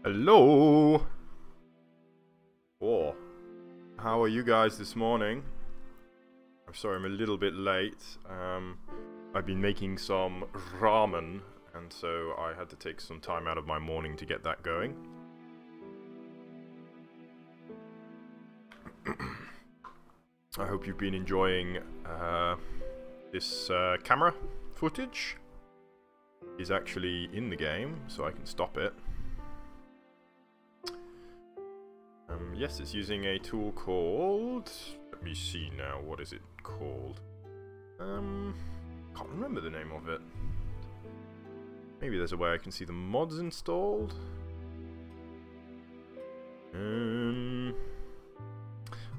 Hello! Oh, how are you guys this morning? I'm sorry I'm a little bit late. I've been making some ramen, and so I had to take some time out of my morning to get that going. I hope you've been enjoying this camera footage. It's actually in the game, so I can stop it. Yes, it's using a tool called... Let me see now, what is it called? Can't remember the name of it. Maybe there's a way I can see the mods installed. I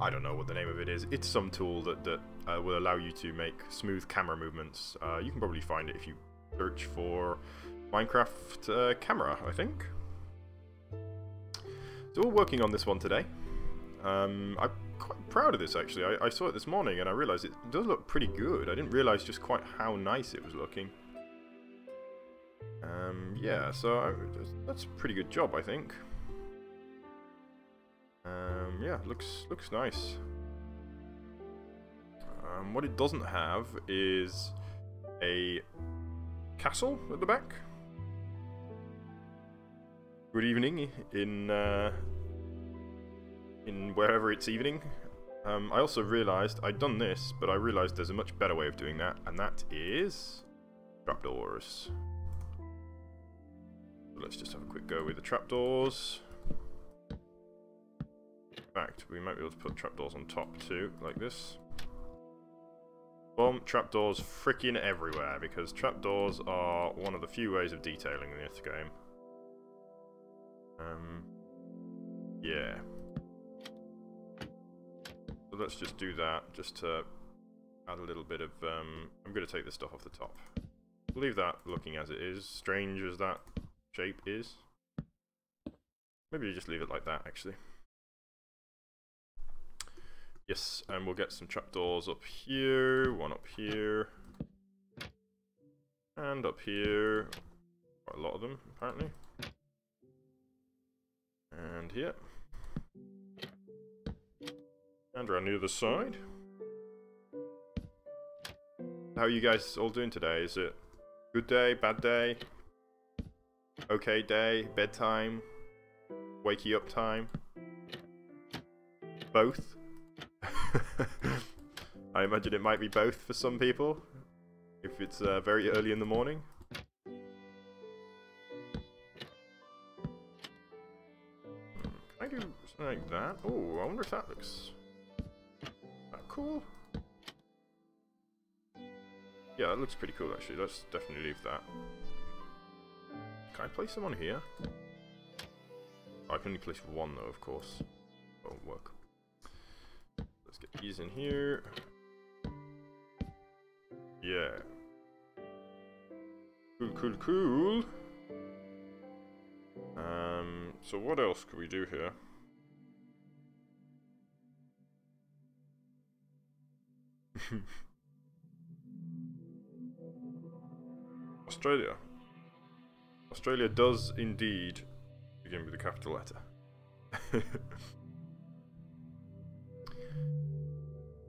don't know what the name of it is. It's some tool that will allow you to make smooth camera movements. You can probably find it if you search for Minecraft camera, I think. So we're working on this one today. I'm quite proud of this actually. I saw it this morning and I realised it does look pretty good. I didn't realise just quite how nice it was looking. Yeah, so that's a pretty good job, I think. Yeah, looks nice. What it doesn't have is a castle at the back. Good evening in wherever it's evening. I also realised I'd done this, but I realised there's a much better way of doing that, and that is trapdoors. Let's just have a quick go with the trapdoors. In fact, we might be able to put trapdoors on top too, like this. Boom, trapdoors freaking everywhere, because trapdoors are one of the few ways of detailing in this game. Yeah. So let's just do that, just to add a little bit of, I'm going to take this stuff off the top. Leave that looking as it is, strange as that shape is. Maybe you just leave it like that, actually. Yes, and we'll get some trapdoors up here, one up here, and up here. Quite a lot of them, apparently. And here. And around the other side. How are you guys all doing today? Is it good day, bad day, okay day, bedtime, wakey up time? Both? I imagine it might be both for some people, if it's very early in the morning. Can I do something like that? Oh, I wonder if that looks... cool. Yeah, that looks pretty cool actually. Let's definitely leave that. Can I place them on here? Oh, I can only place one though, of course. Won't work. Let's get these in here. Yeah. Cool. So what else could we do here? Australia. Australia does indeed begin with a capital letter.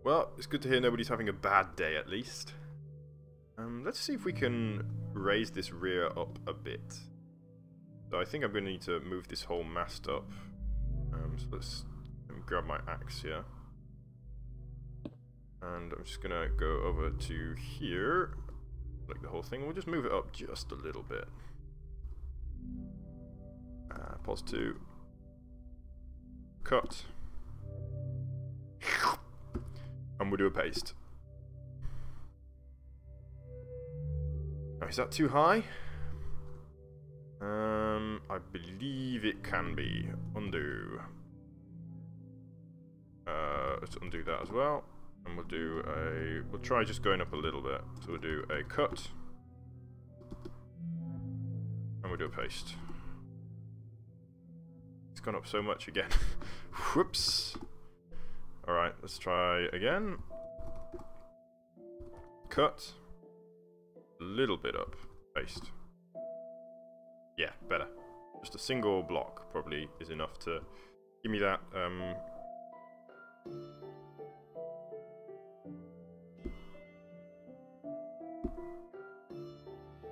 Well, it's good to hear nobody's having a bad day at least. Let's see if we can raise this rear up a bit. So I think I'm going to need to move this whole mast up. So let me grab my axe here. And I'm just gonna go over to here, like the whole thing. We'll just move it up just a little bit. Pause 2. Cut. And we'll do a paste. Now, is that too high? I believe it can be. Undo. Let's undo that as well. And we'll try just going up a little bit. So we'll do a cut. And we'll do a paste. It's gone up so much again. Whoops. Alright, let's try again. Cut. A little bit up. Paste. Yeah, better. Just a single block probably is enough to give me that.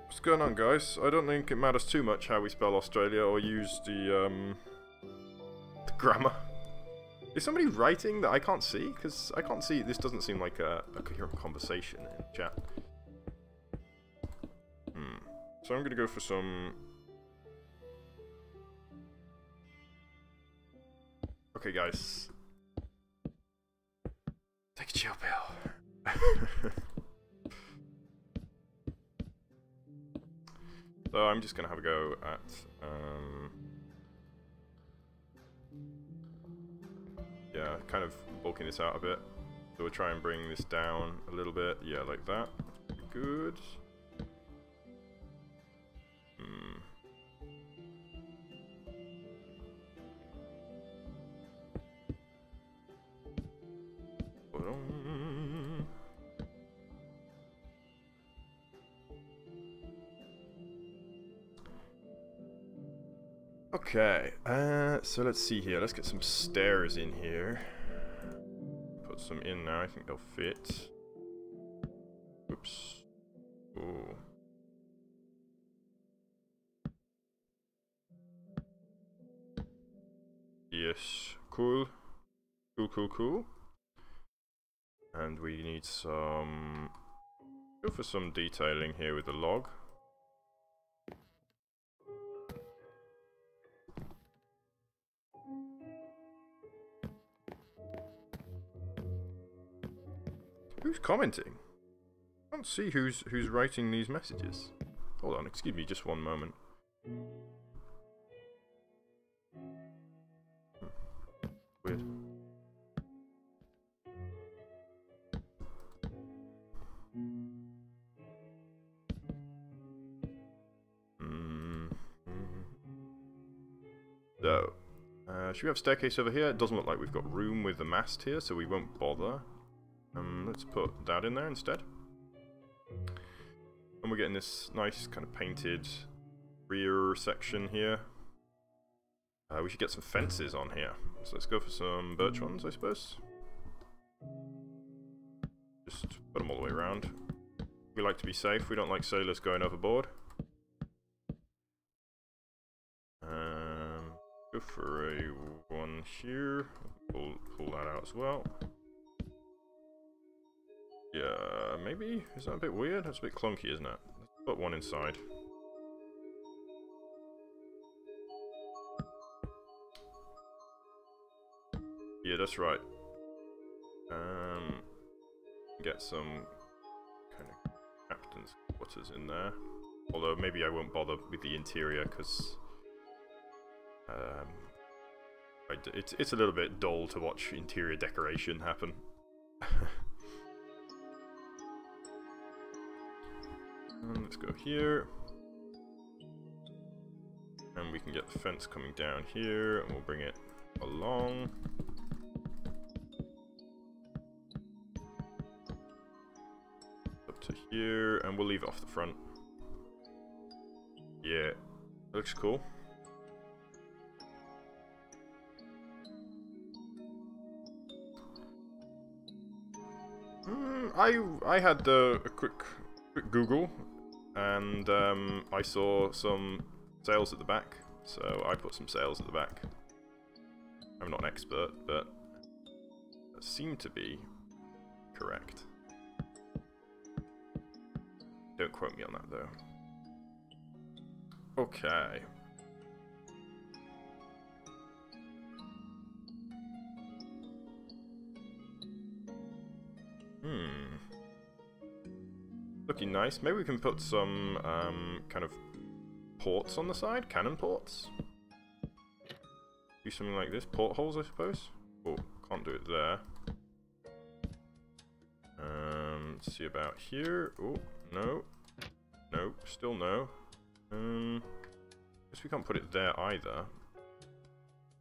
What's going on, guys? I don't think it matters too much how we spell Australia or use the grammar. Is somebody writing that I can't see? Because I can't see. This doesn't seem like a coherent conversation in chat. So I'm going to go for some... Okay, guys. Take a chill pill. So I'm just going to have a go at... yeah, kind of bulking this out a bit. So we'll try and bring this down a little bit. Yeah, like that. Good. Okay, so let's see here. Let's get some stairs in here. Put some in now. I think they'll fit. Oops. Ooh. Yes. Cool. Cool, cool, cool. And we need some... Go for some detailing here with the log. Who's commenting? I can't see who's writing these messages. Hold on, excuse me, just one moment. Weird. So, should we have staircase over here? It doesn't look like we've got room with the mast here, so we won't bother. Let's put that in there instead. And we're getting this nice kind of painted rear section here. We should get some fences on here. So let's go for some birch ones, I suppose. Just put them all the way around. We like to be safe. We don't like sailors going overboard. Go for a one here. Pull that out as well. Yeah, maybe? Is that a bit weird? That's a bit clunky, isn't it? Let's put one inside. Yeah, that's right. Get some kind of captain's quarters in there. Although maybe I won't bother with the interior because it's a little bit dull to watch interior decoration happen. Let's go here. And we can get the fence coming down here, and we'll bring it along. Up to here, and we'll leave it off the front. Yeah, that looks cool. I had a quick Google, and I saw some sails at the back, so I put some sails at the back. I'm not an expert, but that seemed to be correct. Don't quote me on that, though. Okay. Looking nice. Maybe we can put some kind of ports on the side, cannon ports. Do something like this, portholes, I suppose. Oh, can't do it there. Let's see about here. Oh, no, no, still no. Guess we can't put it there either.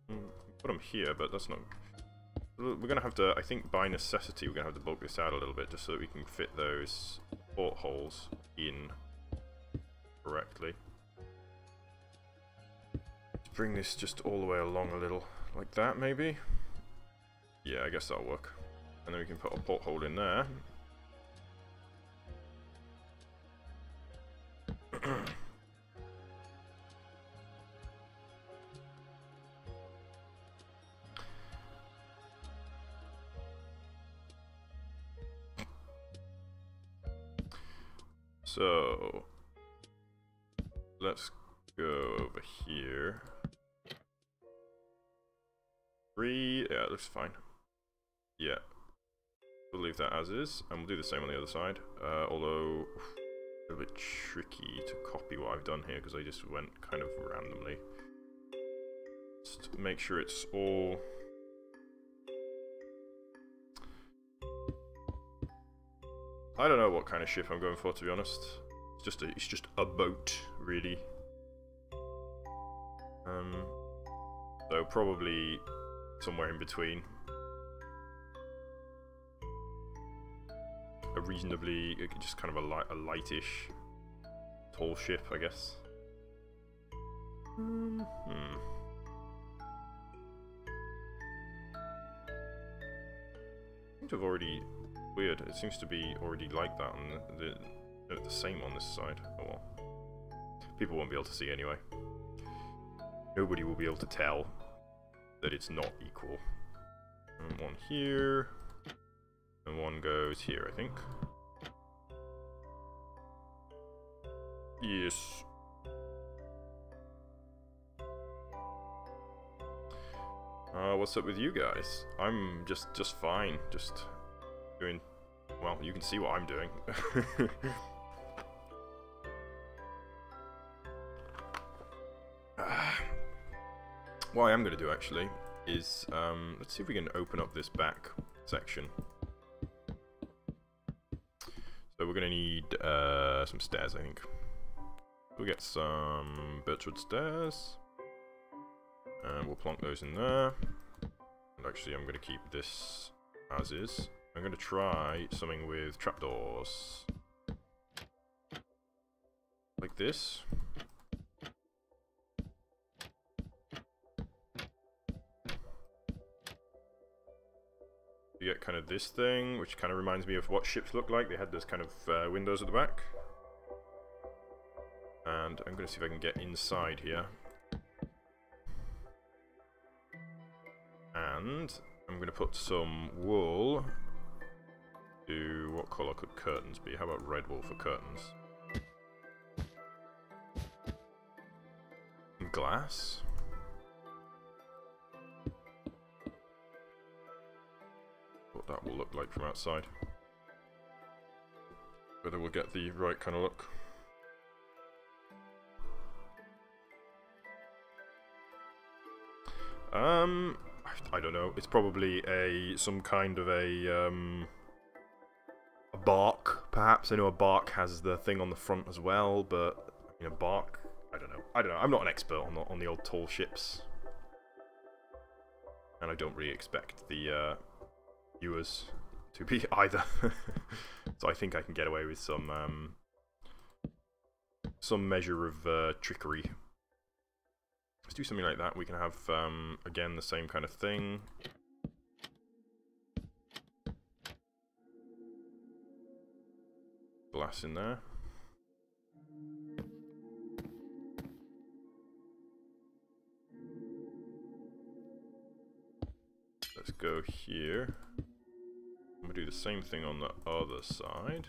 Put them here, but that's not. We're gonna have to, I think, by necessity, we're gonna have to bulk this out a little bit just so that we can fit those portholes in correctly. bring this just all the way along a little, like that maybe? Yeah, I guess that'll work. And then we can put a porthole in there. So let's go over here. 3, yeah, it looks fine. Yeah, we'll leave that as is, and we'll do the same on the other side. Although a bit tricky to copy what I've done here because I just went kind of randomly. Just make sure it's all. I don't know what kind of ship I'm going for, to be honest. It's just a boat, really. So probably somewhere in between. A reasonably, just kind of a lightish, tall ship, I guess. I think I've already. Weird, it seems to be already like that on the same on this side. Oh well. People won't be able to see anyway. Nobody will be able to tell that it's not equal. And one here. And one goes here, I think. Yes. What's up with you guys? I'm just fine. Just doing, well, you can see what I'm doing. What I am going to do actually is, let's see if we can open up this back section. So we're going to need some stairs, I think. We'll get some birchwood stairs, and we'll plonk those in there. And actually I'm going to keep this as is. I'm going to try something with trapdoors. Like this. You get kind of this thing, which kind of reminds me of what ships look like. They had those kind of windows at the back. And I'm going to see if I can get inside here. And I'm going to put some wool. What colour could curtains be? How about red wool for curtains? Glass. What that will look like from outside. Whether we'll get the right kind of look. I don't know. It's probably some kind of a bark, perhaps. I know a bark has the thing on the front as well, but you know, bark. I don't know. I'm not an expert on the old tall ships, and I don't really expect the viewers to be either. So I think I can get away with some measure of trickery. Let's do something like that. We can have again the same kind of thing. Glass in there. Let's go here. I'm gonna do the same thing on the other side.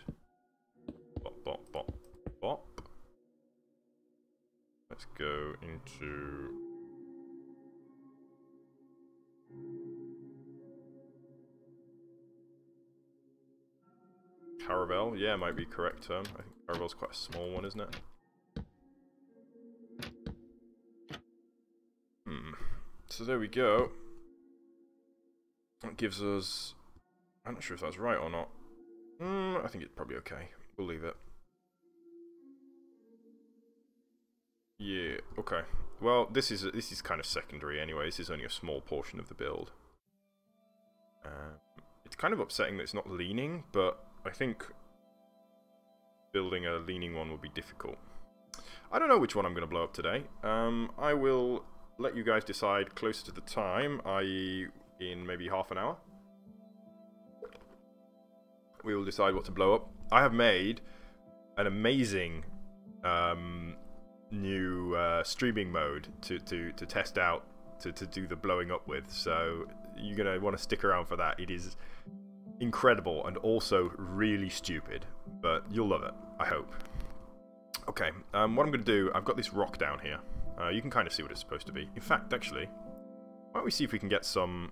Bop, bop, bop, bop. Let's go into... Caravel, yeah, might be correct term. I think Caravel's quite a small one, isn't it? So there we go. That gives us... I'm not sure if that's right or not. I think it's probably okay. We'll leave it. Yeah, okay. Well, this is kind of secondary anyway. This is only a small portion of the build. It's kind of upsetting that it's not leaning, but I think building a leaning one would be difficult. I don't know which one I'm going to blow up today. I will let you guys decide closer to the time, i.e. in maybe half an hour. We will decide what to blow up. I have made an amazing new streaming mode to test out, to do the blowing up with, so you're going to want to stick around for that. It is incredible and also really stupid, but you'll love it, I hope. Okay, what I'm going to do, I've got this rock down here. You can kind of see what it's supposed to be. In fact, actually, why don't we see if we can get some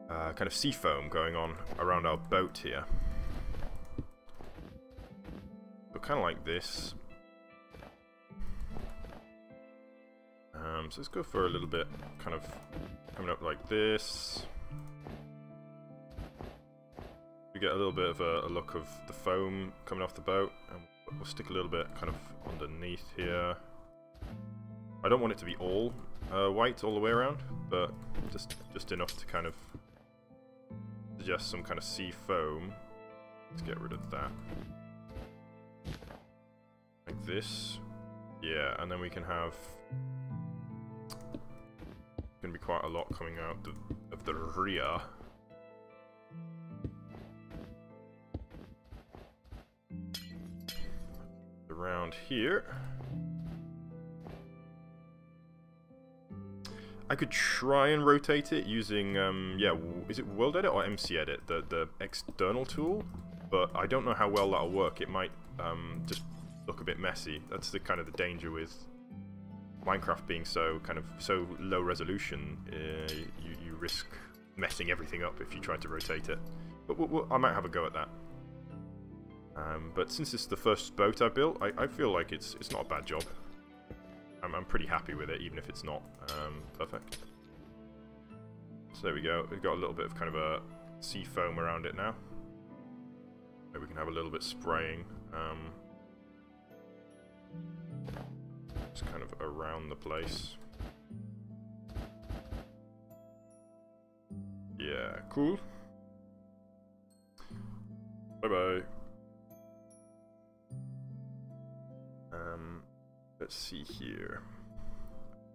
kind of sea foam going on around our boat here. So kind of like this. So let's go for a little bit, kind of coming up like this. We get a little bit of a look of the foam coming off the boat, and we'll stick a little bit kind of underneath here. I don't want it to be all white all the way around, but just enough to kind of suggest some kind of sea foam. Let's get rid of that. Like this. Yeah, and then we can have... going to be quite a lot coming out of the rear. Around here. I could try and rotate it using, yeah, is it World Edit or MC Edit, the external tool? But I don't know how well that'll work. It might just look a bit messy. That's the kind of the danger with Minecraft being so low resolution. You risk messing everything up if you try to rotate it. But I might have a go at that. But since it's the first boat I built, I feel like it's not a bad job. I'm pretty happy with it, even if it's not perfect. So there we go. We've got a little bit of kind of a sea foam around it now. Maybe we can have a little bit spraying. Just kind of around the place. Yeah, cool. Bye-bye. Let's see here.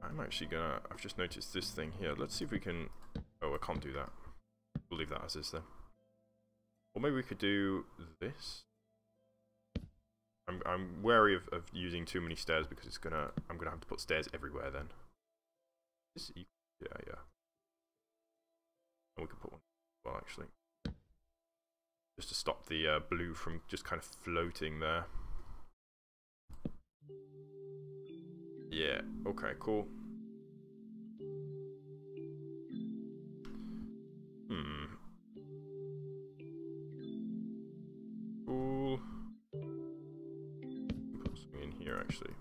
I'm actually gonna... I've just noticed this thing here. Let's see if we can... Oh, I can't do that. We'll leave that as is then. Or maybe we could do this. I'm wary of using too many stairs because it's gonna... I'm gonna have to put stairs everywhere then. Yeah, yeah. And we could put one as well, actually. Just to stop the blue from just kind of floating there. Yeah, okay, cool. Cool. Put something in here, actually.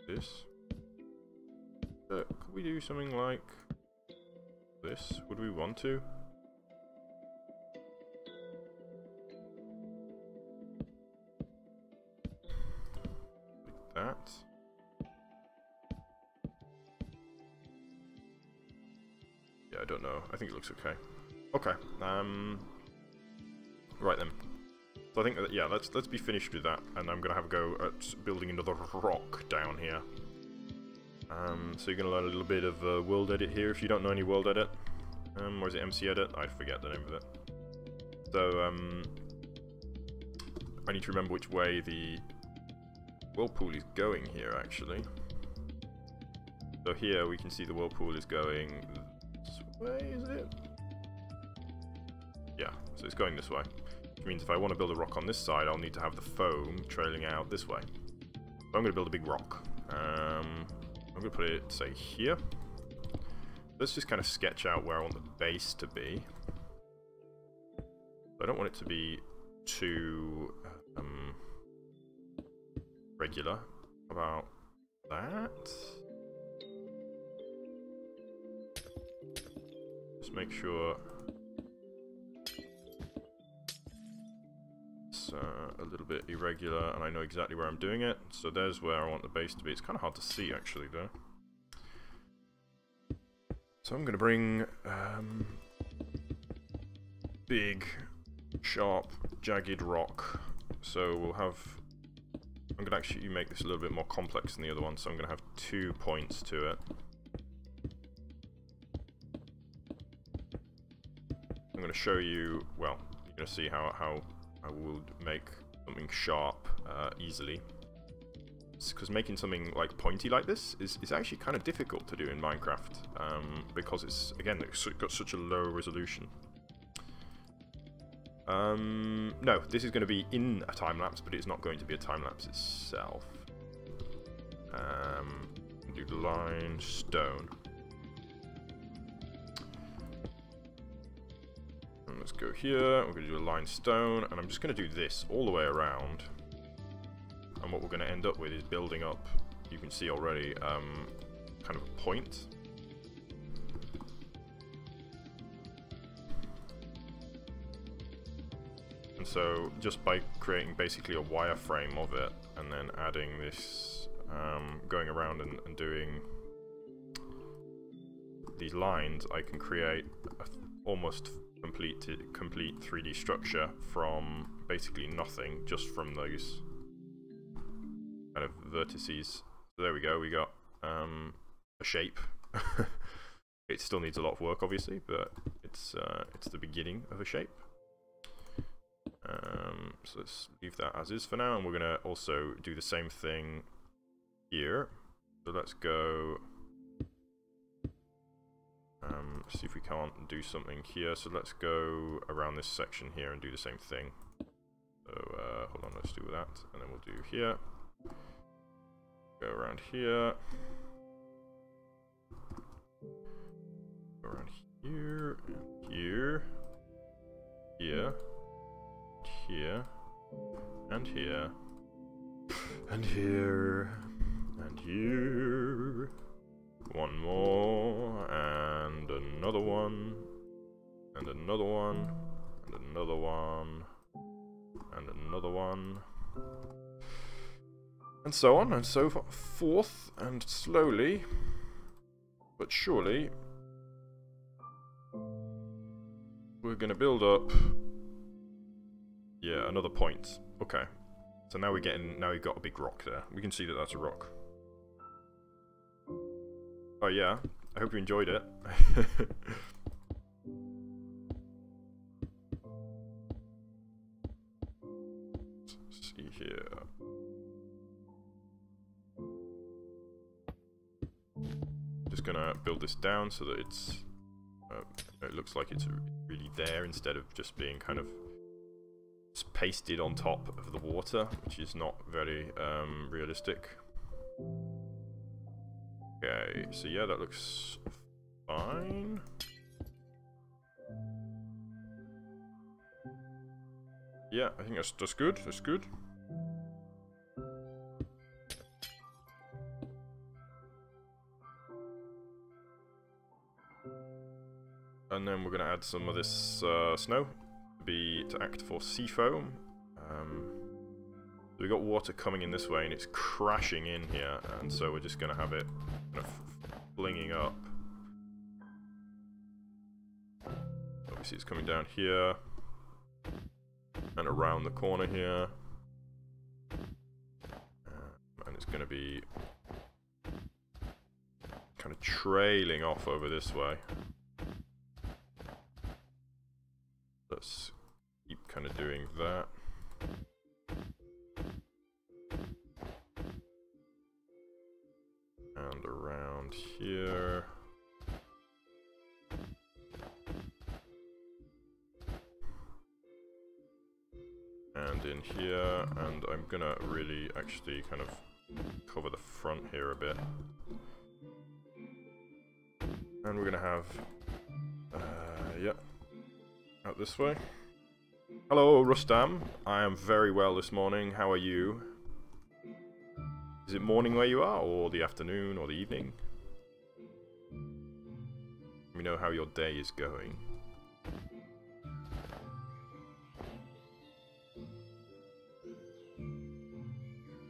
This. Could we do something like this? Would we want to? Like that. Yeah, I don't know. I think it looks okay. Okay. Right then. So I think that, yeah, let's be finished with that, and I'm gonna have a go at building another rock down here. So you're gonna learn a little bit of World Edit here if you don't know any World Edit. Or is it MC Edit? I forget the name of it. So I need to remember which way the whirlpool is going here, actually. So here we can see the whirlpool is going this way, is it? Yeah, so it's going this way. Which means if I want to build a rock on this side, I'll need to have the foam trailing out this way. So I'm going to build a big rock. I'm going to put it, say, here. Let's just kind of sketch out where I want the base to be. I don't want it to be too regular. How about that? Just make sure it's a little bit irregular, and I know exactly where I'm doing it. So there's where I want the base to be. It's kind of hard to see, actually, though. So I'm going to bring big, sharp, jagged rock. So we'll have... I'm I'm gonna actually make this a little bit more complex than the other one, so I'm gonna have 2 points to it. I'm gonna show you, well, you're gonna see how I would make something sharp easily. Because making something like pointy like this is actually kind of difficult to do in Minecraft, because it's, again, it's got such a low resolution. No, this is going to be in a time lapse, but it's not going to be a time lapse itself. Do the line stone. And let's go here. We're going to do a line stone, and I'm just going to do this all the way around. And what we're going to end up with is building up, you can see already, kind of a point. And so, just by creating basically a wireframe of it, and then adding this, going around and doing these lines, I can create a almost complete 3D structure from basically nothing, just from those kind of vertices. So there we go, we got a shape. It still needs a lot of work, obviously, but it's the beginning of a shape. So let's leave that as is for now, and we're gonna also do the same thing here. So let's go see if we can't do something here. So let's go around this section here and do the same thing. So hold on, let's do that, and then we'll do here. Go around here. Go around here, and here. Here. Here. And here. And here. And here. One more. And another one. And another one. And another one. And another one. And so on and so forth, and slowly, but surely, we're going to build up, yeah, another point. Okay, so now we've got a big rock there. We can see that that's a rock. Oh yeah, I hope you enjoyed it. Let's see here. Just gonna build this down so that it's it looks like it's really there instead of just being kind of pasted on top of the water, which is not very realistic. Okay, so yeah, that looks fine. Yeah, I think that's good. That's good. And then we're going to add some of this snow to act for sea foam. So we got water coming in this way and it's crashing in here, and so we're just going to have it kind of flinging up. Obviously it's coming down here and around the corner here, and it's going to be kind of trailing off over this way. Let's keep kind of doing that. And around here. And in here, and I'm gonna really actually kind of cover the front here a bit. And we're gonna have, yeah. Out this way. Hello, Rustam. I am very well this morning. How are you? Is it morning where you are, or the afternoon, or the evening? Let me know how your day is going.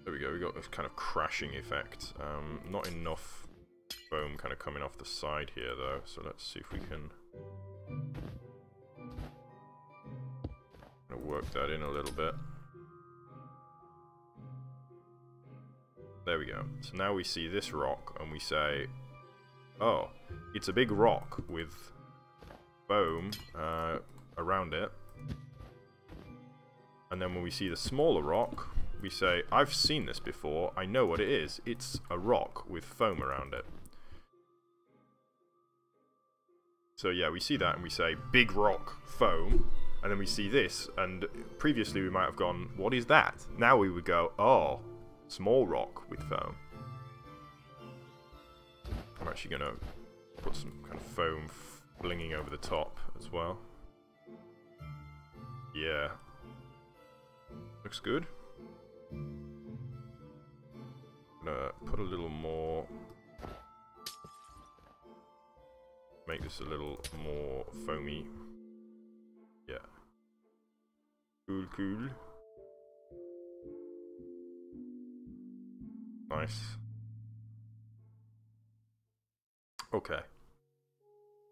There we go, we got this kind of crashing effect. Not enough foam kind of coming off the side here though, so let's see if we can work that in a little bit. There we go. So now we see this rock and we say, oh, it's a big rock with foam around it. And then when we see the smaller rock, we say, I've seen this before, I know what it is. It's a rock with foam around it. So yeah, we see that and we say, big rock, foam. And then we see this, and previously we might have gone, what is that? Now we would go, oh, small rock with foam. I'm actually going to put some kind of foam flinging over the top as well. Yeah. Looks good. I'm going to put a little more. Make this a little more foamy. Yeah. Cool, cool. Nice. Okay.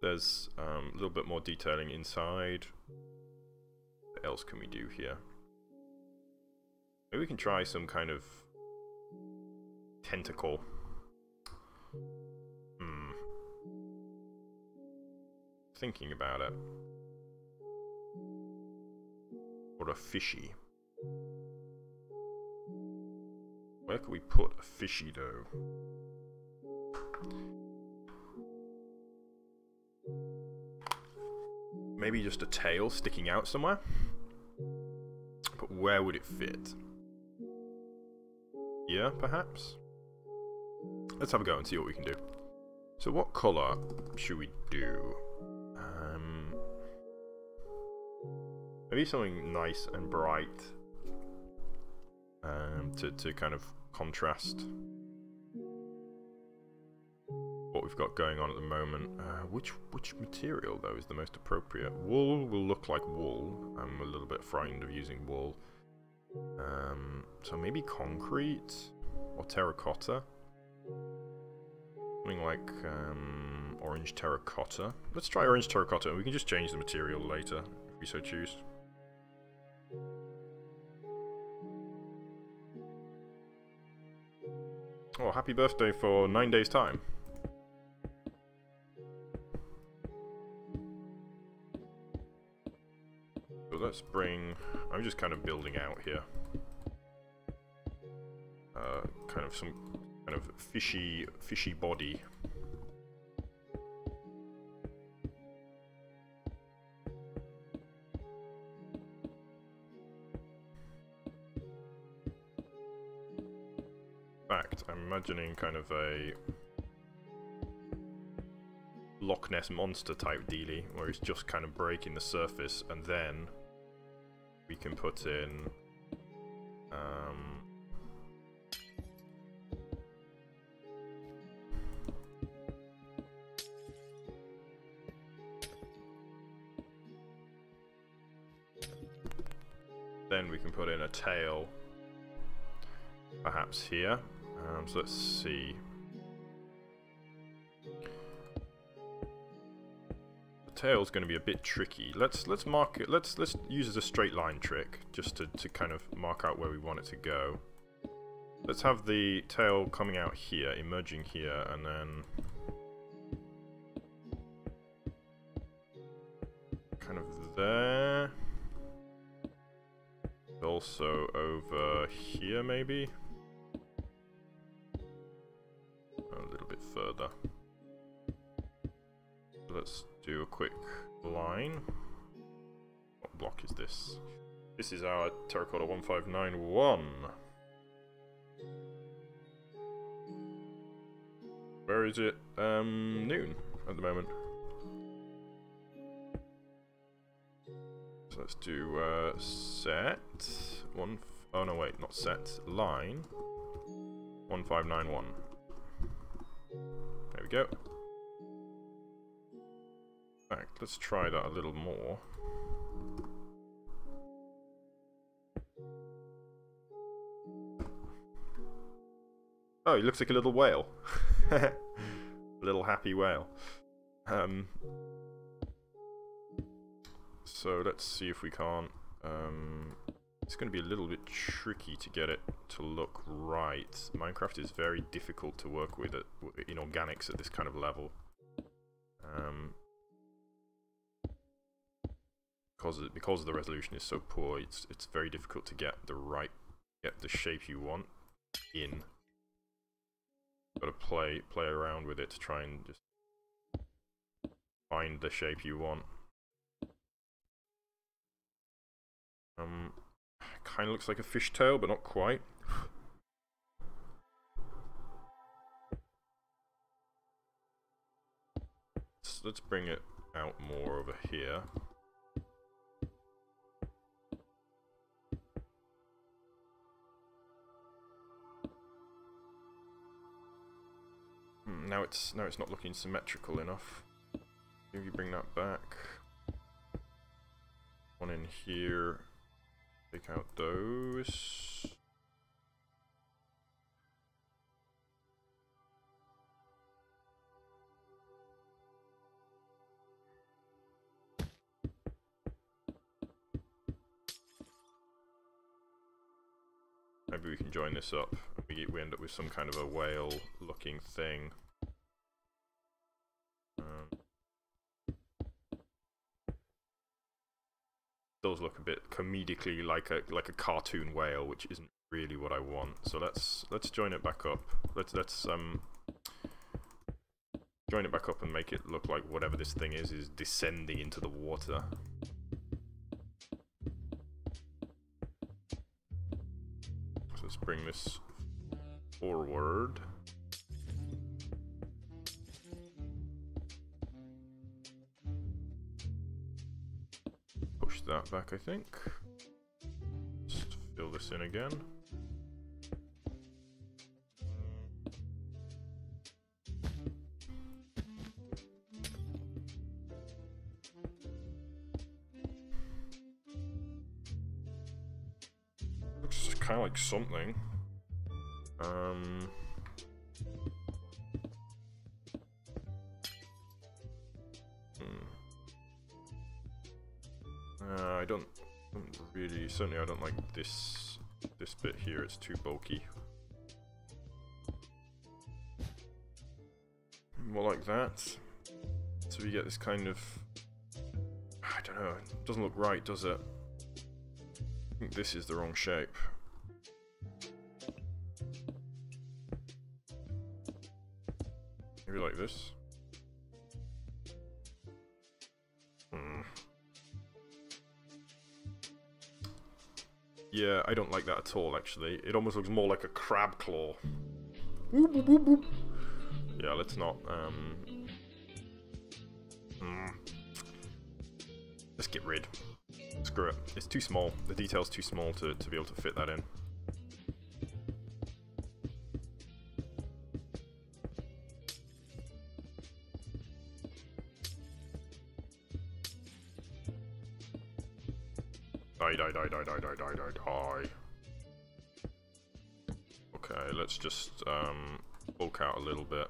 There's a little bit more detailing inside. What else can we do here? Maybe we can try some kind of tentacle. Thinking about it. Or a fishy. Where could we put a fishy though? Maybe just a tail sticking out somewhere? But where would it fit? Here, perhaps? Let's have a go and see what we can do. So what colour should we do? Maybe something nice and bright to kind of contrast what we've got going on at the moment. Which material though is the most appropriate? Wool will look like wool. I'm a little bit frightened of using wool. So maybe concrete or terracotta. Something like orange terracotta. Let's try orange terracotta, and we can just change the material later if we so choose. Oh, happy birthday for 9 days' time. So let's bring... I'm just kind of building out here. Kind of some kind of fishy body. I'm imagining kind of a Loch Ness monster type dealie, where it's just kind of breaking the surface, and then we can put in a tail perhaps here. So let's see. The tail's going to be a bit tricky. Let's mark it. Let's use it as a straight line trick just to kind of mark out where we want it to go. Let's have the tail coming out here, emerging here, and then kind of there. Also over here, maybe. A little bit further. Let's do a quick line. What block is this? This is our terracotta 1591. Where is it? Noon at the moment. So let's do set one. Oh no, wait, not set. Line 1591. There we go. Right, let's try that a little more. Oh, he looks like a little whale. A little happy whale. So let's see if we can't It's going to be a little bit tricky to get it to look right. Minecraft is very difficult to work with in organics at this kind of level. Because the resolution is so poor, it's very difficult to get the shape you want in. Got to play around with it to try and just find the shape you want. Kind of looks like a fishtail, but not quite. Let's bring it out more over here. Now it's not looking symmetrical enough. Maybe bring that back. One in here. Take out those. Maybe we can join this up. We end up with some kind of a whale-looking thing. Those look a bit comedically like a cartoon whale, which isn't really what I want. So let's join it back up. Let's join it back up and make it look like whatever this thing is descending into the water. So let's bring this forward. Push that back, I think. Just fill this in again. Looks kind of like something. I don't really, certainly I don't like this bit here, it's too bulky. More like that. So we get this kind of, I don't know, it doesn't look right, does it? I think this is the wrong shape. Maybe like this. Yeah, I don't like that at all, actually. It almost looks more like a crab claw. Whoop, whoop, whoop, whoop. Yeah, let's not, let's get rid. Screw it. It's too small. The detail's too small to be able to fit that in. Die. Okay, let's just bulk out a little bit.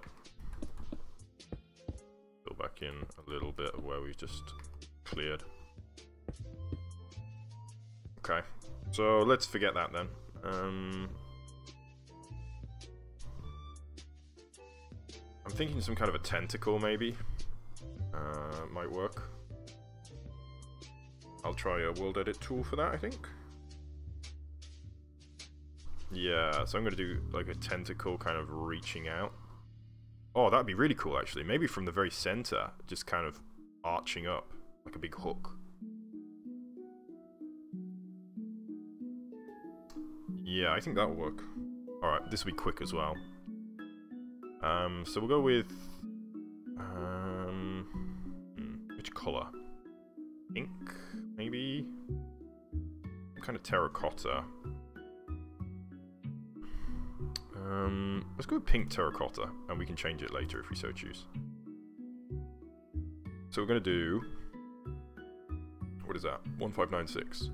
Fill back in a little bit of where we just cleared. Okay, so let's forget that then. I'm thinking some kind of a tentacle maybe. Might work. I'll try a world edit tool for that, I think. Yeah, so I'm gonna do like a tentacle kind of reaching out. Oh, that'd be really cool actually. Maybe from the very center, just kind of arching up like a big hook. Yeah, I think that'll work. Alright, this will be quick as well. So we'll go with which colour? Pink, maybe? Some kind of terracotta. Let's go with pink terracotta, and we can change it later if we so choose. So we're going to do... what is that? 1596.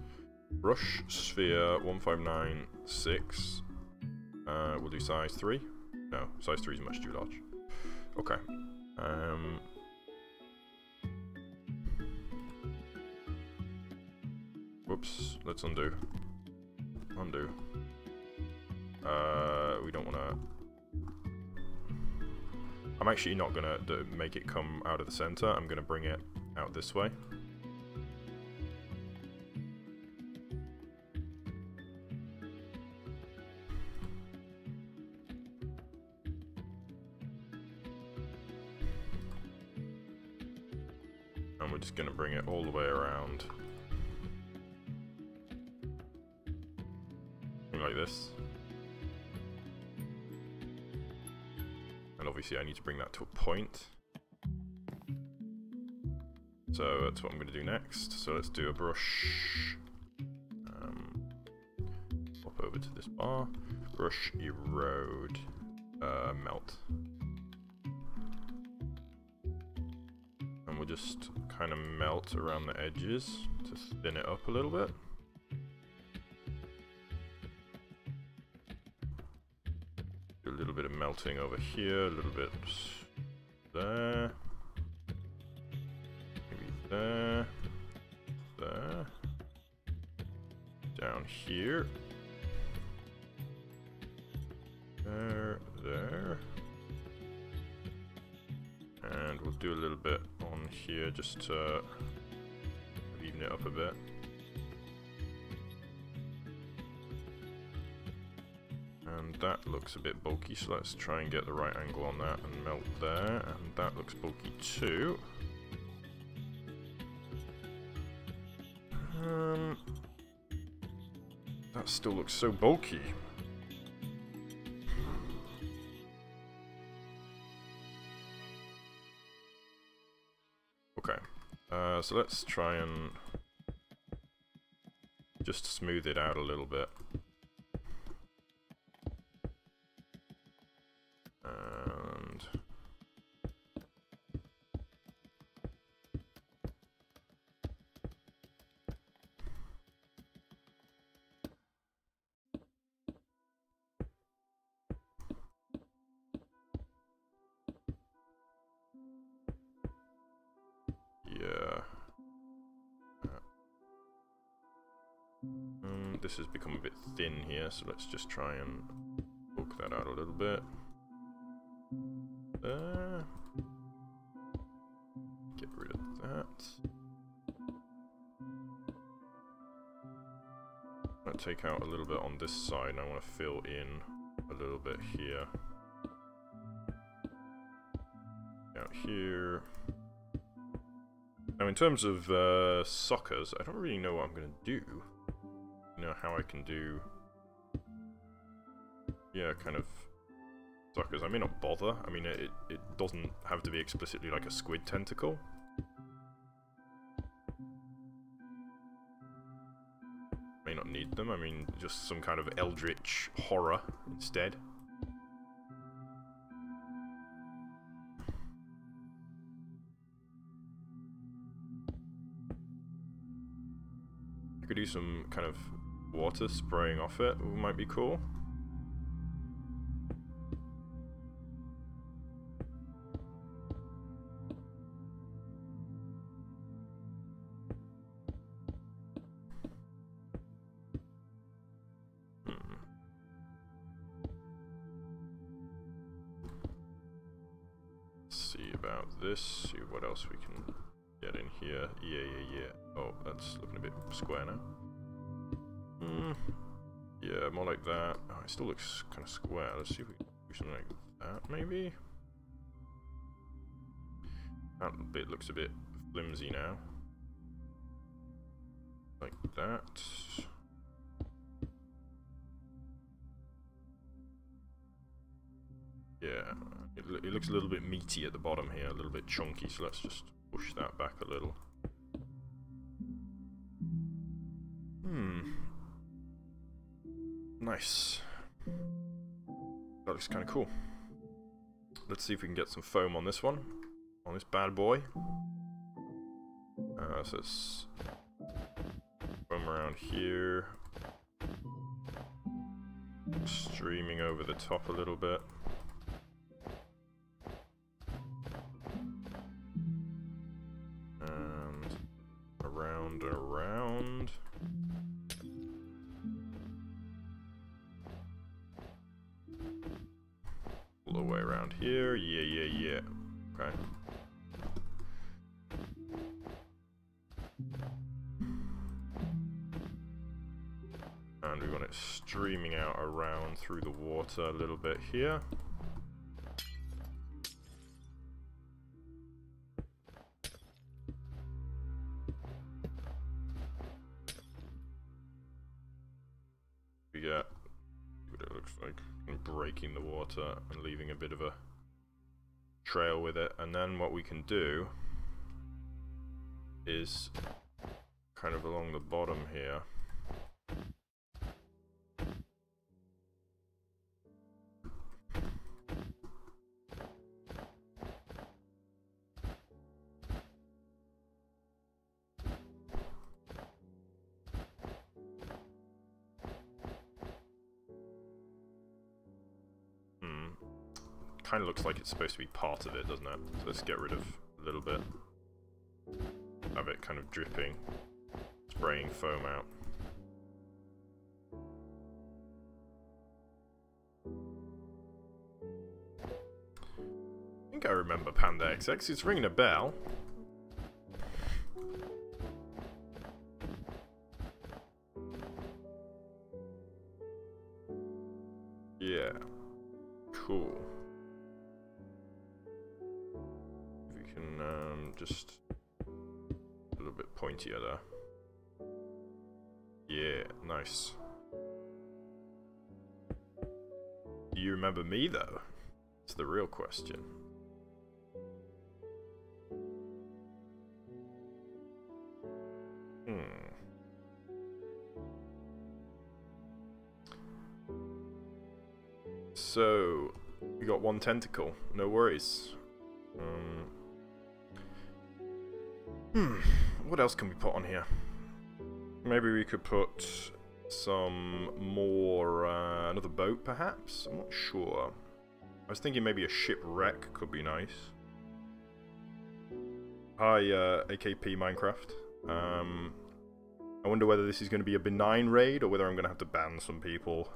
Brush, sphere, 1596. We'll do size 3. No, size 3 is much too large. Okay. Whoops, let's undo. Undo. We don't want to... I'm actually not going to make it come out of the center. I'm going to bring it out this way. And we're just going to bring it all the way around. Like this. And obviously I need to bring that to a point. So that's what I'm going to do next. So let's do a brush. Pop over to this bar. Brush, erode, melt. And we'll just kind of melt around the edges to thin it up a little bit. Do a little bit of melting over here, a little bit there. Maybe there. There. Down here. There, there. And we'll do a little bit on here just to even it up a bit. And that looks a bit bulky, so let's try and get the right angle on that and melt there. And that looks bulky too. That still looks so bulky. Okay, so let's try and just smooth it out a little bit. And yeah. This has become a bit thin here, so let's just try and bulk that out a little bit. There. Get rid of that. I'm going to take out a little bit on this side, and I want to fill in a little bit here. Out here. Now in terms of suckers, I don't really know what I'm going to do. You know, how I can do... yeah, kind of... suckers. I may not bother. I mean, it doesn't have to be explicitly like a squid tentacle. May not need them. I mean, just some kind of eldritch horror instead. I could do some kind of water spraying off it. Might be cool. This, see what else we can get in here. Yeah. Oh, that's looking a bit square now. Yeah, more like that. Oh, it still looks kind of square. Let's see if we can do something like that, maybe? That bit looks a bit flimsy now. Like that. Yeah. It looks a little bit meaty at the bottom here, a little bit chunky, so let's just push that back a little. Nice. That looks kind of cool. Let's see if we can get some foam on this one, on this bad boy. So it's foam around here, streaming over the top a little bit. And around. it streaming out around through the water a little bit here. We get what it looks like, and breaking the water and leaving a bit of a trail with it. And then what we can do is kind of along the bottom here. Kind of looks like it's supposed to be part of it, doesn't it? So let's get rid of a little bit of it kind of dripping, spraying foam out. I think I remember Panda XX, it's ringing a bell. Yeah, cool. Just a little bit pointier there. Yeah, nice. Do you remember me though? It's the real question. So, we got one tentacle, no worries. What else can we put on here? Maybe we could put some more, another boat perhaps? I'm not sure. I was thinking maybe a shipwreck could be nice. Hi, AKP Minecraft. I wonder whether this is going to be a benign raid or whether I'm going to have to ban some people.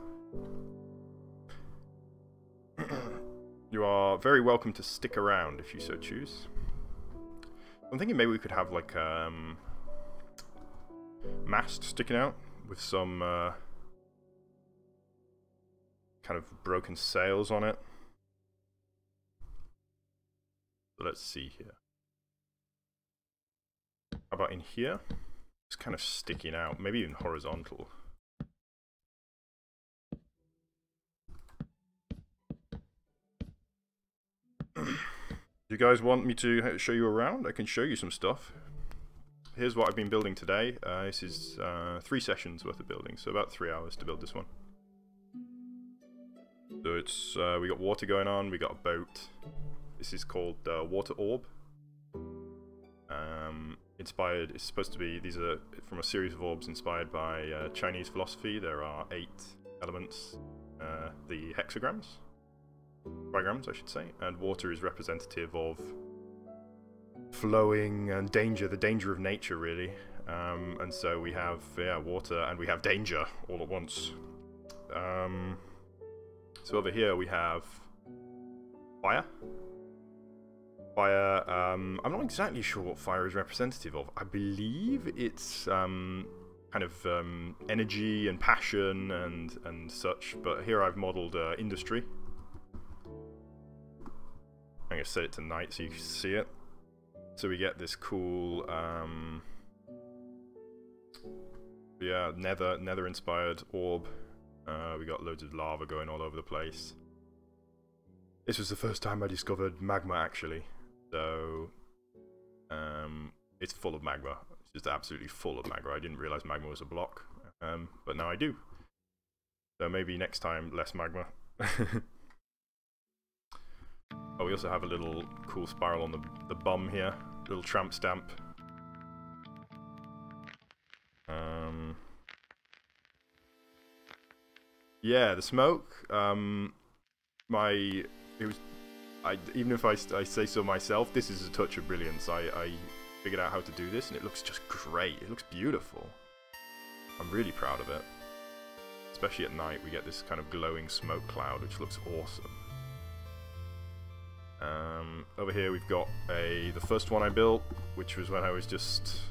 You are very welcome to stick around if you so choose. I'm thinking maybe we could have like mast sticking out with some kind of broken sails on it. Let's see here. How about in here? It's kind of sticking out, maybe even horizontal. You guys want me to show you around? I can show you some stuff. Here's what I've been building today. This is 3 sessions worth of building, so about 3 hours to build this one. So it's we got water going on, we got a boat. This is called Water Orb. Inspired, it's supposed to be, these are from a series of orbs inspired by Chinese philosophy. There are 8 elements, the hexagrams. Diagrams, I should say, and water is representative of flowing and danger, the danger of nature, really. And so we have, yeah, water and we have danger all at once. So over here we have fire. Fire, I'm not exactly sure what fire is representative of. I believe it's kind of energy and passion and such, but here I've modelled industry. I'm going to set it to night so you can see it. So we get this cool, yeah, nether inspired orb. We got loads of lava going all over the place. This was the first time I discovered magma, actually. So, it's full of magma. It's just absolutely full of magma. I didn't realize magma was a block, but now I do. So maybe next time, less magma. Oh, we also have a little cool spiral on the bum here. Little tramp stamp. Yeah, the smoke. Even if I say so myself, this is a touch of brilliance. I figured out how to do this, and it looks just great. It looks beautiful. I'm really proud of it. Especially at night, we get this kind of glowing smoke cloud, which looks awesome. Over here we've got the first one I built, which was when I was just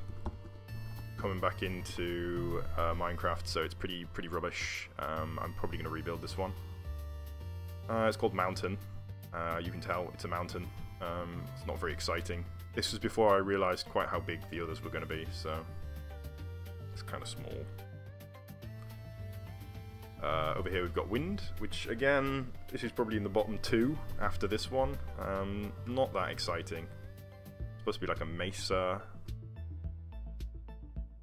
coming back into Minecraft, so it's pretty rubbish. I'm probably going to rebuild this one. It's called Mountain. You can tell it's a mountain. It's not very exciting. This was before I realised quite how big the others were going to be, so it's kind of small. Over here we've got Wind, which again, this is probably in the bottom 2 after this one. Not that exciting. It's supposed to be like a mesa.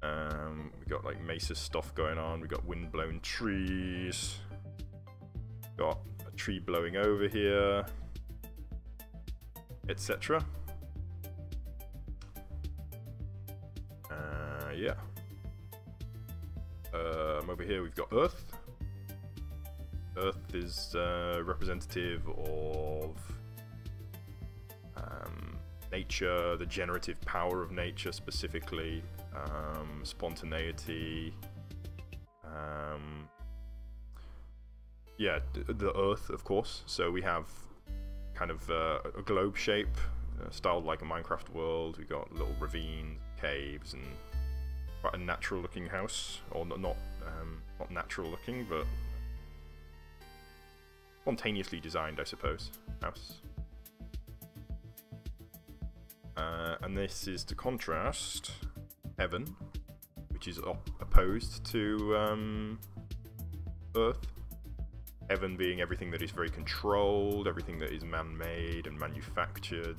We've got like mesa stuff going on. We've got wind-blown trees. Got a tree blowing over here, etc. Yeah. Over here we've got Earth. Earth is representative of nature, the generative power of nature specifically, spontaneity, yeah, the Earth, of course. So we have kind of a globe shape, styled like a Minecraft world. We've got little ravines, caves, and quite a natural looking house, or not natural looking, but spontaneously designed, I suppose, house. And this is to contrast Heaven, which is opposed to Earth. Heaven being everything that is very controlled, everything that is man-made and manufactured,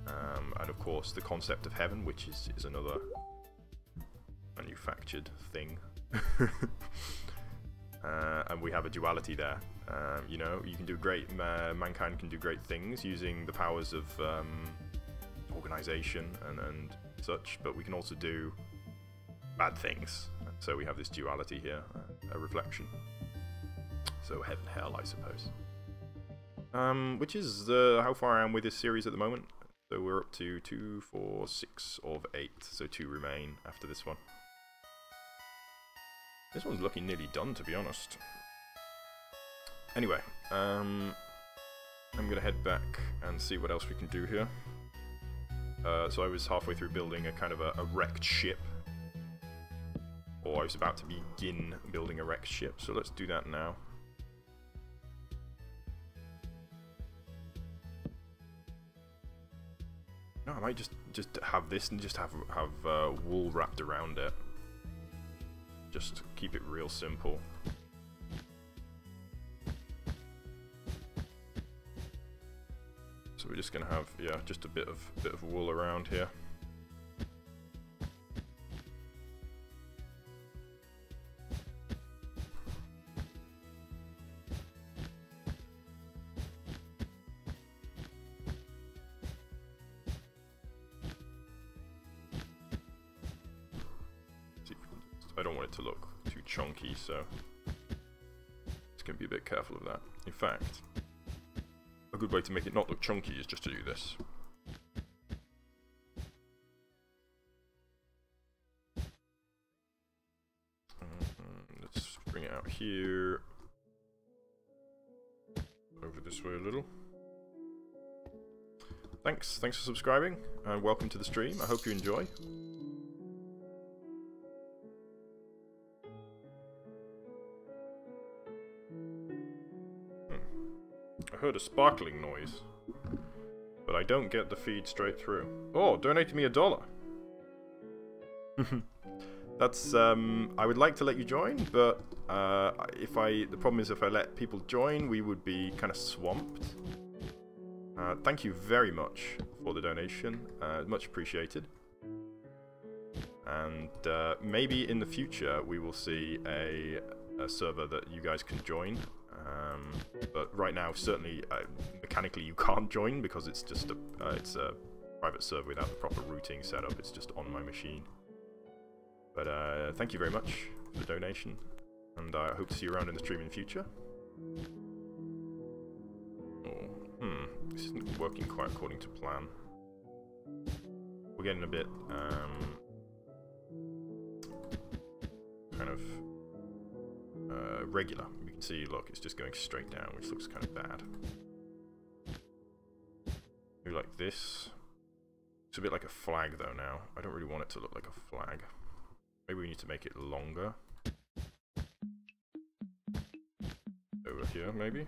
and of course the concept of heaven, which is another manufactured thing. And we have a duality there. You know, you can do great. Mankind can do great things using the powers of organization and such, but we can also do bad things. So we have this duality here, a reflection. So heaven, hell, I suppose. Which is how far I am with this series at the moment. So we're up to 2, 4, 6 of 8. So 2 remain after this one. This one's looking nearly done, to be honest. Anyway, I'm gonna head back and see what else we can do here. So I was halfway through building a kind of a wrecked ship. Or I was about to begin building a wrecked ship, so let's do that now. No, I might just have this and just have wool wrapped around it. Just to keep it real simple. So we're just gonna have, yeah, just a bit of wool around here. I don't want it to look too chunky, so it's going to be a bit careful of that. In fact, a good way to make it not look chunky is just to do this. Let's bring it out here. Over this way a little. Thanks for subscribing, and welcome to the stream. I hope you enjoy. I heard a sparkling noise, but I don't get the feed straight through. Oh, donate me $1. That's, I would like to let you join, but the problem is if I let people join, we would be kind of swamped. Thank you very much for the donation, much appreciated. And maybe in the future we will see a server that you guys can join. But right now, certainly, mechanically you can't join because it's just it's a private server without the proper routing setup. It's just on my machine. But thank you very much for the donation, and I hope to see you around in the stream in the future. Oh, this isn't working quite according to plan. We're getting a bit kind of regular. You can see, look, it's just going straight down, which looks kind of bad. Maybe like this. It's a bit like a flag though now. I don't really want it to look like a flag. Maybe we need to make it longer. Over here, maybe?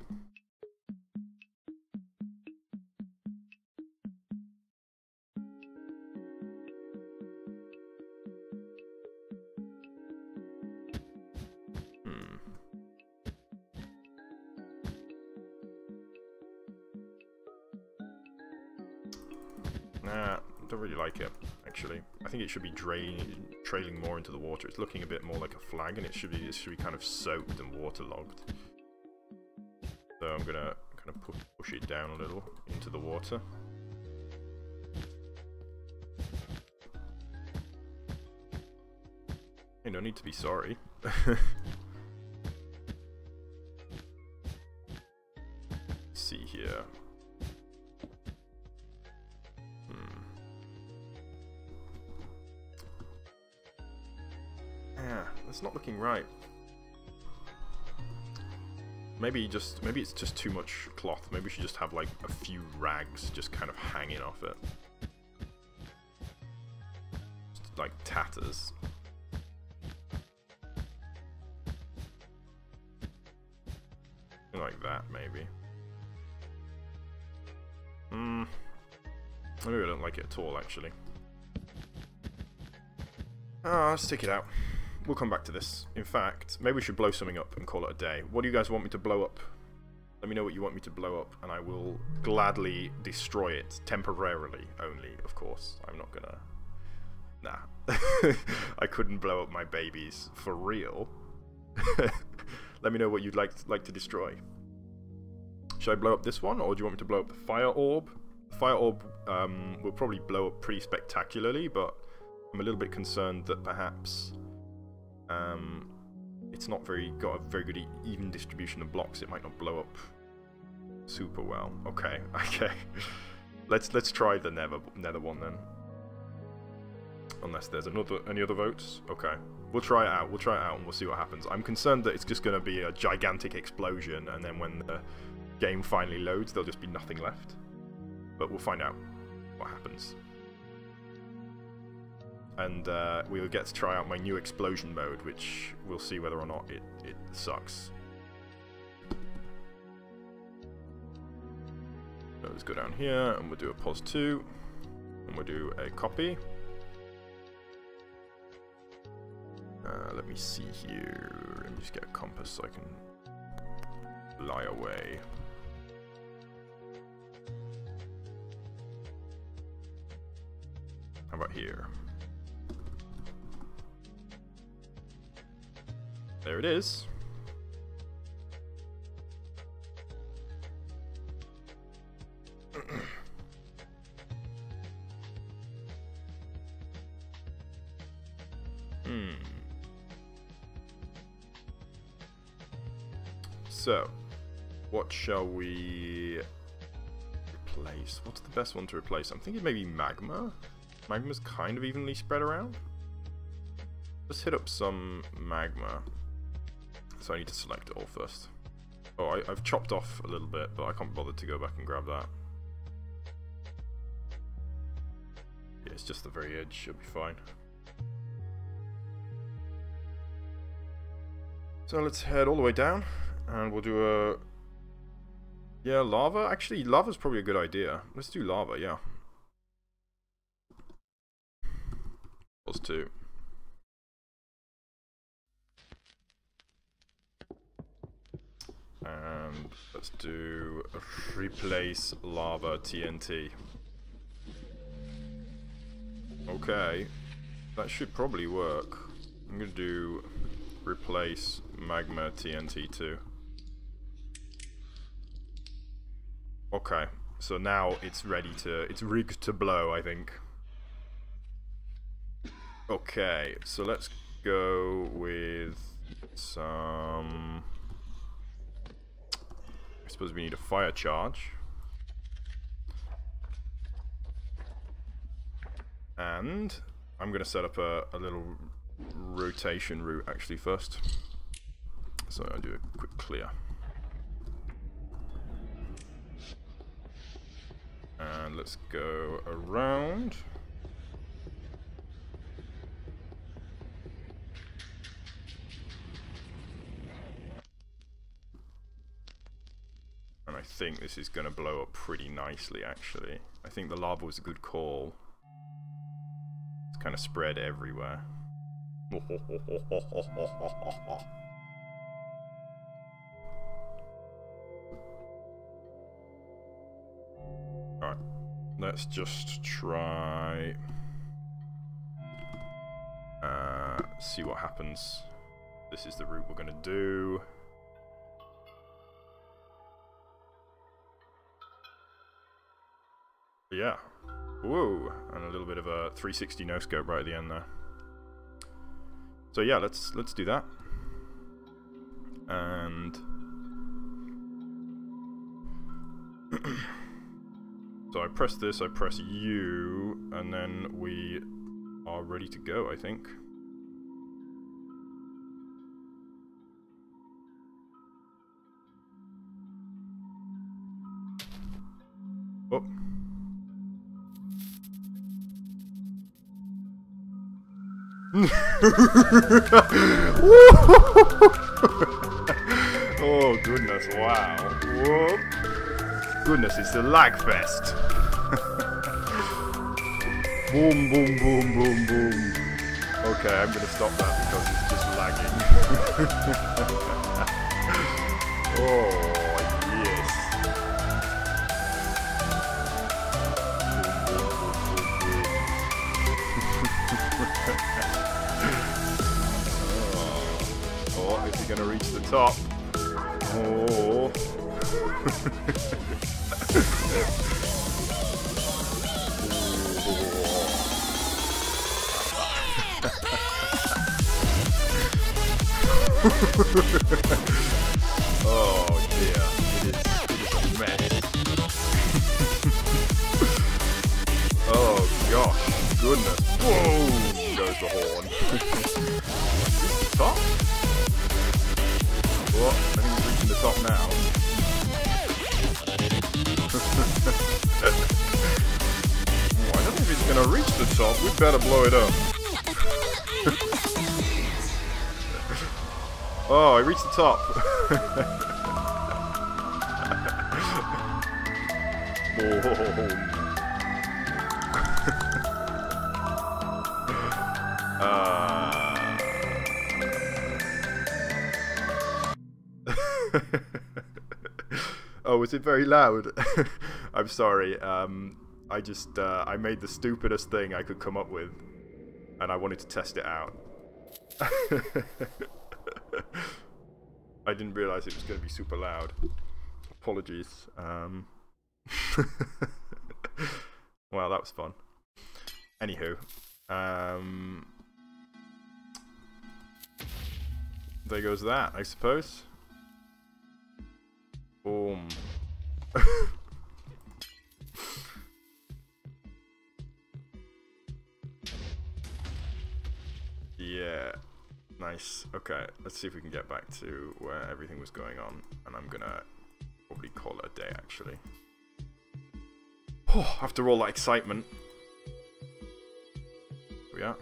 Nah, don't really like it, actually. I think it should be trailing more into the water. It's looking a bit more like a flag, and it should be kind of soaked and waterlogged. So I'm gonna kind of push it down a little into the water. Hey, no need to be sorry. Let's see here. Yeah, that's not looking right. Maybe it's just too much cloth. Maybe we should just have like a few rags just kind of hanging off it. Just like tatters. Like that, maybe. Maybe I don't like it at all, actually. Let's take it out. We'll come back to this. In fact, maybe we should blow something up and call it a day. What do you guys want me to blow up? Let me know what you want me to blow up, and I will gladly destroy it. Temporarily, only, of course. I'm not gonna... Nah. I couldn't blow up my babies. For real. Let me know what you'd like to destroy. Should I blow up this one, or do you want me to blow up the fire orb? The fire orb will probably blow up pretty spectacularly, but I'm a little bit concerned that perhaps it's not got a very good even distribution of blocks. It might not blow up super well. Okay, okay. Let's try the nether one then. Unless there's any other votes. Okay. We'll try it out. We'll try it out and we'll see what happens. I'm concerned that it's just going to be a gigantic explosion, and then when the game finally loads, there'll just be nothing left. But we'll find out what happens. And we'll get to try out my new explosion mode, which we'll see whether or not it sucks. So let's go down here, and we'll do a pos 2, and we'll do a copy. Let me see here. Let me just get a compass so I can lie away. How about here? There it is. So, what shall we replace? What's the best one to replace? I'm thinking maybe magma. Magma's kind of evenly spread around. Let's hit up some magma. So I need to select it all first. Oh, I've chopped off a little bit, but I can't bother to go back and grab that. Yeah, it's just the very edge, should be fine. So let's head all the way down, and we'll do a... Yeah, lava? Actually, lava's probably a good idea. Let's do lava, yeah. Pause 2. And let's do replace lava TNT. Okay, that should probably work. I'm gonna do replace magma TNT too. Okay, so now it's rigged to blow, I think. Okay, so let's go with some... I suppose we need a fire charge. And I'm going to set up a little rotation route actually first. So I'll do a quick clear. And let's go around. think this is going to blow up pretty nicely, actually. I think the lava was a good call. It's kind of spread everywhere. Alright, let's just try... see what happens. This is the route we're going to do. Yeah. Whoa, and a little bit of a 360 no scope right at the end there. So yeah, let's do that. And so I press this, I press U, and then we are ready to go, I think. Oh. Oh goodness, wow. Whoa. Goodness, it's the lag fest. Boom, boom, boom, boom, boom. Okay, I'm gonna stop that because it's just lagging. Oh, yes. Oh, is he gonna reach the top? Oh. Oh dear, it is a mess. Oh gosh, goodness. Whoa, goes the horn. Top? Well, I think he's reaching the top now. Oh, I don't know if he's gonna reach the top. We better blow it up. Oh, I reached the top. Oh, was it very loud? I'm sorry. I made the stupidest thing I could come up with, and I wanted to test it out. I didn't realize it was going to be super loud. Apologies. Well, that was fun. Anywho, there goes that, I suppose. Boom. Yeah. Nice. Okay, let's see if we can get back to where everything was going on. And I'm gonna probably call it a day, actually. Oh, after all that excitement. Here we are.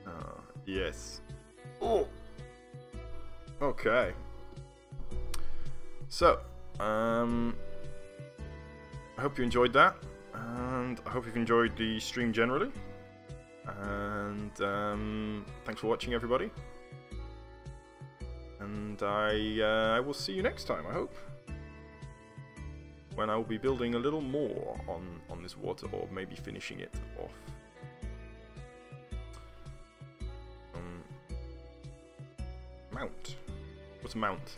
Oh, yes. Oh! Okay. So, I hope you enjoyed that, and I hope you've enjoyed the stream generally, and thanks for watching, everybody, and I will see you next time, I hope, when I will be building a little more on this water orb, maybe finishing it off. Mount. What's a mount?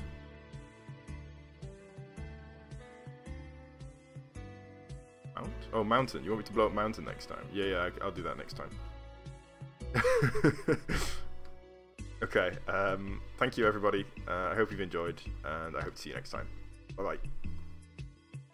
Mount? Oh, mountain. You want me to blow up mountain next time? Yeah, I'll do that next time. Okay, thank you everybody. I hope you've enjoyed, and I hope to see you next time. Bye-bye.